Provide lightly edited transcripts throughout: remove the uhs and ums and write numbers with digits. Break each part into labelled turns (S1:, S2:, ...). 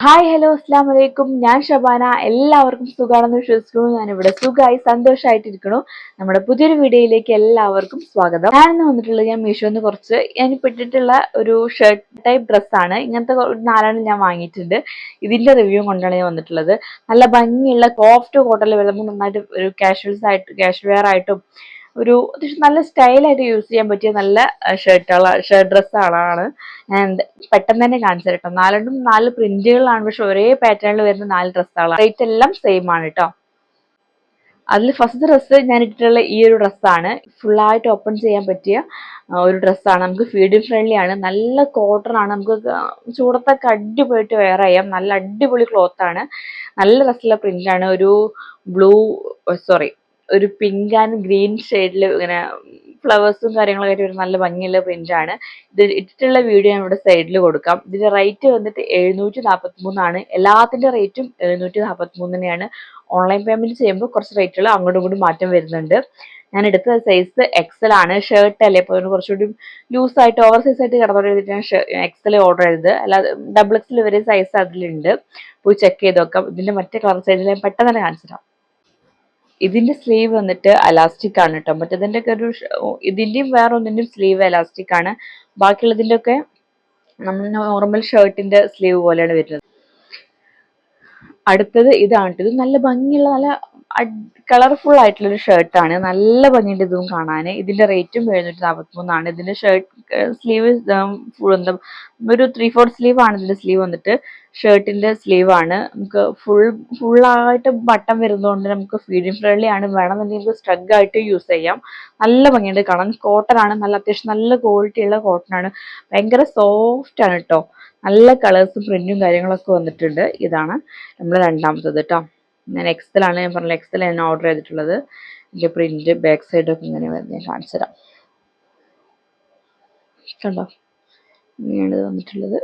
S1: Hi hello അസ്സാം വലൈക്കും. ഞാൻ ഷബാന. എല്ലാവർക്കും സുഖമാണെന്ന് വിശ്വസിക്കുന്നു. ഞാനിവിടെ സുഖമായി സന്തോഷമായിട്ടിരിക്കണു. നമ്മുടെ പുതിയൊരു വീഡിയോയിലേക്ക് എല്ലാവർക്കും സ്വാഗതം. ഞാനിന്ന് വന്നിട്ടുള്ളത് ഞാൻ മീഷോന്ന് കുറച്ച് ഇട്ടിട്ടുള്ള ഒരു ഷർട്ട് ടൈപ്പ് ഡ്രസ്സാണ്. ഇങ്ങനത്തെ 4 ഞാൻ വാങ്ങിയിട്ടുണ്ട്. ഇതിന്റെ റിവ്യൂ കൊണ്ടാണ് ഞാൻ വന്നിട്ടുള്ളത്. നല്ല ഭംഗിയുള്ള സോഫ്റ്റ് കോട്ടണിൽ വരുമ്പോൾ നന്നായിട്ട് ഒരു കാഷ്വൽ വെയർ ആയിട്ടും ഒരു അത്യാവശ്യം നല്ല സ്റ്റൈലായിട്ട് യൂസ് ചെയ്യാൻ പറ്റിയ നല്ല ഷർട്ട് ഡ്രസ്സാണ്. ഞാൻ പെട്ടെന്ന് തന്നെ കാണിച്ചു കേട്ടോ. 4 പ്രിന്റുകളാണ്, പക്ഷെ ഒരേ പാറ്റേണിൽ വരുന്ന 4 ഡ്രസ്സുകളാണ്. റേറ്റ് എല്ലാം സെയിം ആണ് കേട്ടോ. അതിൽ ഫസ്റ്റ് ഡ്രസ്സ് ഞാൻ ഇട്ടിട്ടുള്ള ഈ ഒരു ഡ്രസ്സാണ്. ഫുള്ളായിട്ട് ഓപ്പൺ ചെയ്യാൻ പറ്റിയ ഒരു ഡ്രസ്സാണ്. നമുക്ക് ഫീഡിങ് ഫ്രണ്ട്ലി ആണ്. നല്ല കോട്ടൺ ആണ്. നമുക്ക് ചൂടത്തൊക്കെ അടിപൊളിയായിട്ട് വെയർ ചെയ്യാം. നല്ല അടിപൊളി ക്ലോത്ത് ആണ്. നല്ല രസമുള്ള പ്രിന്റാണ്. ഒരു പിങ്ക് ആൻഡ് ഗ്രീൻ ഷെയ്ഡിൽ ഇങ്ങനെ ഫ്ലവേഴ്സും കാര്യങ്ങളൊക്കെ ആയിട്ട് ഒരു നല്ല ഭംഗിയുള്ള പ്രിന്റാണ്. ഇത് ഇട്ടിട്ടുള്ള വീഡിയോ ഞാൻ ഇവിടെ സൈഡിൽ കൊടുക്കാം. ഇതിന്റെ റേറ്റ് വന്നിട്ട് 743 എല്ലാത്തിന്റെ റേറ്റും 743 തന്നെയാണ്. ഓൺലൈൻ പേയ്മെന്റ് ചെയ്യുമ്പോൾ കുറച്ച് റേറ്റുകൾ അങ്ങോട്ടും ഇങ്ങോട്ടും മാറ്റം വരുന്നുണ്ട്. ഞാൻ എടുത്ത സൈസ് എക്സൽ ആണ്. ഷർട്ട് അല്ലേ, ഇപ്പോൾ കുറച്ചുകൂടി ലൂസ് ആയിട്ട് ഓവർ സൈസ് ആയിട്ട് കിടന്നുകൊണ്ടിരുന്നിട്ട് ഞാൻ എക്സൽ ഓർഡർ ചെയ്തത്. അല്ലാതെ ഡബിൾ എക്സൽ വരെ സൈസ് അതിലുണ്ട്. പോയി ചെക്ക് ചെയ്ത് നോക്കാം. ഇതിന്റെ മറ്റേ കളർ സൈസിൽ ഞാൻ പെട്ടെന്ന് തന്നെ കാണിച്ചു തരാം. ഇതിന്റെ സ്ലീവ് വന്നിട്ട് അലാസ്റ്റിക് ആണ് കേട്ടോ. മറ്റേതിന്റെ ഒക്കെ ഇതിന്റെയും വേറെ ഒന്നിന്റെയും സ്ലീവ് അലാസ്റ്റിക് ആണ്. ബാക്കിയുള്ളതിന്റെ ഒക്കെ നമ്മൾ നോർമൽ ഷർട്ടിന്റെ സ്ലീവ് പോലെയാണ് വരുന്നത്. അടുത്തത് ഇതാണ്. ഇത് നല്ല ഭംഗിയുള്ള നല്ല കളർഫുൾ ആയിട്ടുള്ള ഒരു ഷർട്ടാണ്. നല്ല ഭംഗിയുണ്ട് ഇതും കാണാൻ. ഇതിന്റെ റേറ്റും 743. ഇതിന്റെ ഷർട്ട് സ്ലീവ് എന്താ ഒരു 3/4 സ്ലീവ് ആണ്. ഇതിന്റെ സ്ലീവ് വന്നിട്ട് ഷർട്ടിന്റെ സ്ലീവ് ആണ്. നമുക്ക് ഫുള്ളായിട്ട് ബട്ടൺ വരുന്നതുകൊണ്ട് നമുക്ക് ഫീഡിങ് ഫ്രണ്ട്ലി ആണ്. വേണമെന്നുണ്ടെങ്കിൽ സ്ട്രഗ് ആയിട്ട് യൂസ് ചെയ്യാം. നല്ല ഭംഗിയുണ്ട് കാണാൻ. കോട്ടൺ ആണ്. അത്യാവശ്യം നല്ല ക്വാളിറ്റി ഉള്ള കോട്ടൺ ആണ്. ഭയങ്കര സോഫ്റ്റ് ആണ് കേട്ടോ. നല്ല കളേഴ്സും പ്രിന്റും കാര്യങ്ങളൊക്കെ വന്നിട്ടുണ്ട്. ഇതാണ് നമ്മൾ രണ്ടാമത്തത് കേട്ടോ. ഞാൻ എക്സലാണ്, ഞാൻ പറഞ്ഞ എക്സൽ ഞാൻ ഓർഡർ ചെയ്തിട്ടുള്ളത്. ഇതിന്റെ പ്രിന്റ് ബാക്ക് സൈഡൊക്കെ ഇങ്ങനെ വരുന്നത് ഞാൻ കാണിച്ചു തരാം. കണ്ടോ, ഇങ്ങനെയാണ് വന്നിട്ടുള്ളത്.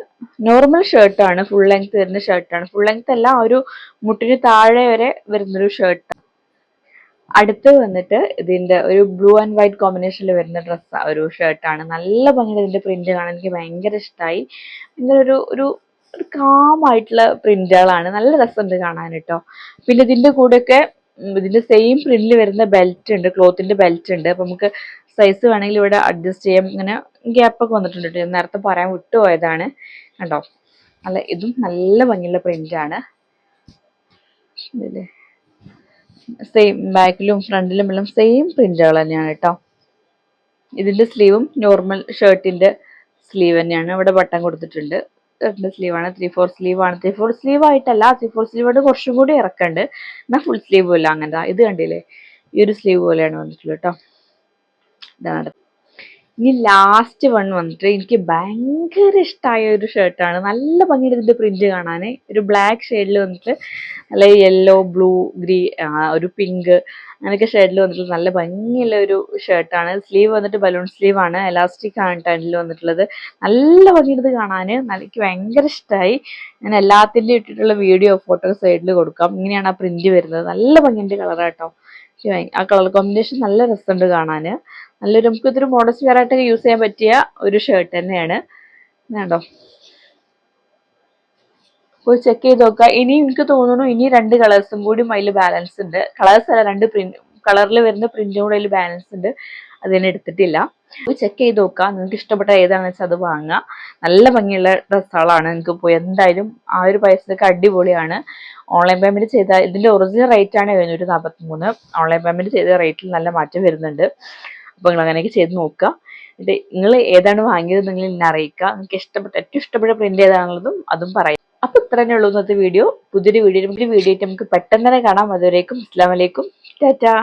S1: നോർമൽ ഷർട്ടാണ്. ഫുൾ ലെങ്ത് വരുന്ന ഷർട്ടാണ്. ഫുൾ ലെങ്ത് അല്ല, ഒരു മുട്ടിന് താഴെ വരെ വരുന്നൊരു ഷർട്ട്. അടുത്ത് വന്നിട്ട് ഇതിന്റെ ഒരു ബ്ലൂ ആൻഡ് വൈറ്റ് കോമ്പിനേഷനിൽ വരുന്ന ഒരു ഷർട്ടാണ്. നല്ല ഭംഗിയുടെ ഇതിന്റെ പ്രിന്റ് കാണാൻ എനിക്ക് ഭയങ്കര ഇഷ്ടമായി. ഭയങ്കര ഒരു കാമായിട്ടുള്ള പ്രിന്റുകളാണ്. നല്ല രസമുണ്ട് കാണാൻ കേട്ടോ. പിന്നെ ഇതിന്റെ കൂടെയൊക്കെ ഇതിന്റെ സെയിം പ്രിന്റിൽ വരുന്ന ബെൽറ്റ് ഉണ്ട്, ക്ലോത്തിന്റെ ബെൽറ്റ് ഉണ്ട്. അപ്പൊ നമുക്ക് സൈസ് വേണമെങ്കിൽ ഇവിടെ അഡ്ജസ്റ്റ് ചെയ്യാം. ഇങ്ങനെ ഗ്യാപ്പൊക്കെ വന്നിട്ടുണ്ട് കേട്ടോ. നേരത്തെ പറയാൻ വിട്ടുപോയതാണ് കേട്ടോ. ഇതും നല്ല ഭംഗിയുള്ള പ്രിന്റാണ്. ഇതില് സെയിം ബാക്കിലും ഫ്രണ്ടിലും എല്ലാം സെയിം പ്രിന്റുകൾ തന്നെയാണ് കേട്ടോ. ഇതിന്റെ സ്ലീവും നോർമൽ ഷർട്ടിന്റെ സ്ലീവ് തന്നെയാണ്. ഇവിടെ ബട്ടൺ കൊടുത്തിട്ടുണ്ട്. ഷർട്ടിന്റെ സ്ലീവ് ആണ്. 3/4 സ്ലീവ് ആണ്. 3/4 സ്ലീവ് ആയിട്ടല്ല, 3/4 സ്ലീവ് കുറച്ചും കൂടി ഇറക്കുന്നുണ്ട്. എന്നാൽ ഫുൾ സ്ലീവ് ഇല്ല. അങ്ങനത്തെ ഇത് കണ്ടില്ലേ, ഈ ഒരു സ്ലീവ് പോലെയാണ് വന്നിട്ടുള്ളത് കേട്ടോ. ഇതാണ്. ഇനി ലാസ്റ്റ് വൺ വന്നിട്ട് എനിക്ക് ഭയങ്കര ഇഷ്ടമായ ഒരു ഷർട്ടാണ്. നല്ല ഭംഗിയുടെ ഇതിന്റെ പ്രിന്റ് കാണാൻ. ഒരു ബ്ലാക്ക് ഷെയ്ഡിൽ വന്നിട്ട് നല്ല യെല്ലോ, ബ്ലൂ, ഒരു പിങ്ക് അങ്ങനെയൊക്കെ ഷെയ്ഡിൽ വന്നിട്ടുള്ള നല്ല ഭംഗിയുള്ള ഒരു ഷർട്ടാണ്. സ്ലീവ് വന്നിട്ട് ബലൂൺ സ്ലീവ് ആണ്. എലാസ്റ്റിക് ആണ് ടൈമിൽ വന്നിട്ടുള്ളത്. നല്ല ഭംഗിയുള്ളത് കാണാൻ. എനിക്ക് ഭയങ്കര ഇഷ്ടമായി. ഞാൻ എല്ലാത്തിൻ്റെയും ഇട്ടിട്ടുള്ള വീഡിയോ ഫോട്ടോ സൈഡിൽ കൊടുക്കാം. ഇങ്ങനെയാണ് ആ പ്രിന്റ് വരുന്നത്. നല്ല ഭംഗിയുടെ കളറാട്ടോ. ആ കളർ കോമ്പിനേഷൻ നല്ല രസമുണ്ട് കാണാൻ. നല്ലൊരു നമുക്ക് ഇതൊരു മോഡസ്റ്റ് വെയർ ആയിട്ടൊക്കെ യൂസ് ചെയ്യാൻ പറ്റിയ ഒരു ഷർട്ട് തന്നെയാണ്. വേണ്ടോ, പോയി ചെക്ക് ചെയ്ത് നോക്കുക. ഇനി എനിക്ക് തോന്നുന്നു ഇനി 2 കളേഴ്സും കൂടി അതിൽ ബാലൻസ് ഉണ്ട്. കളേഴ്സ് അല്ല, 2 പ്രിന്റ് കളറിൽ വരുന്ന പ്രിന്റും കൂടെ അതിൽ ബാലൻസ് ഉണ്ട്. അതിനെ എടുത്തിട്ടില്ല. പോയി ചെക്ക് ചെയ്ത് നോക്കുക. നിങ്ങൾക്ക് ഇഷ്ടപ്പെട്ട ഏതാണെന്ന് വെച്ചാൽ അത് വാങ്ങുക. നല്ല ഭംഗിയുള്ള ഡ്രസ്സുകളാണ്. നിങ്ങൾക്ക് പോയി എന്തായാലും ആ ഒരു പൈസക്ക് അടിപൊളിയാണ്. ഓൺലൈൻ പേയ്മെന്റ് ചെയ്താൽ ഇതിന്റെ ഒറിജിനൽ റേറ്റ് ആണ് 743. ഓൺലൈൻ പേയ്മെന്റ് ചെയ്ത റേറ്റിൽ നല്ല മാറ്റം വരുന്നുണ്ട്. അപ്പോൾ നിങ്ങൾ അങ്ങനെയൊക്കെ ചെയ്ത് നോക്കുക. നിങ്ങൾ ഏതാണ് വാങ്ങിയത് നിങ്ങൾ എന്നെ അറിയിക്കുക. നിങ്ങൾക്ക് ഏറ്റവും ഇഷ്ടപ്പെട്ട പ്രിന്റ് ഏതാണെന്നുള്ളതും അതും പറയാം. അപ്പൊ ഇത്ര തന്നെ ഉള്ളൂ ഇന്നത്തെ വീഡിയോ. പുതിയൊരു വീഡിയോ ആയിട്ട് നമുക്ക് പെട്ടെന്ന് തന്നെ കാണാം. അതുവരേക്കും അസ്സലാമു അലൈക്കും, ടാറ്റാ.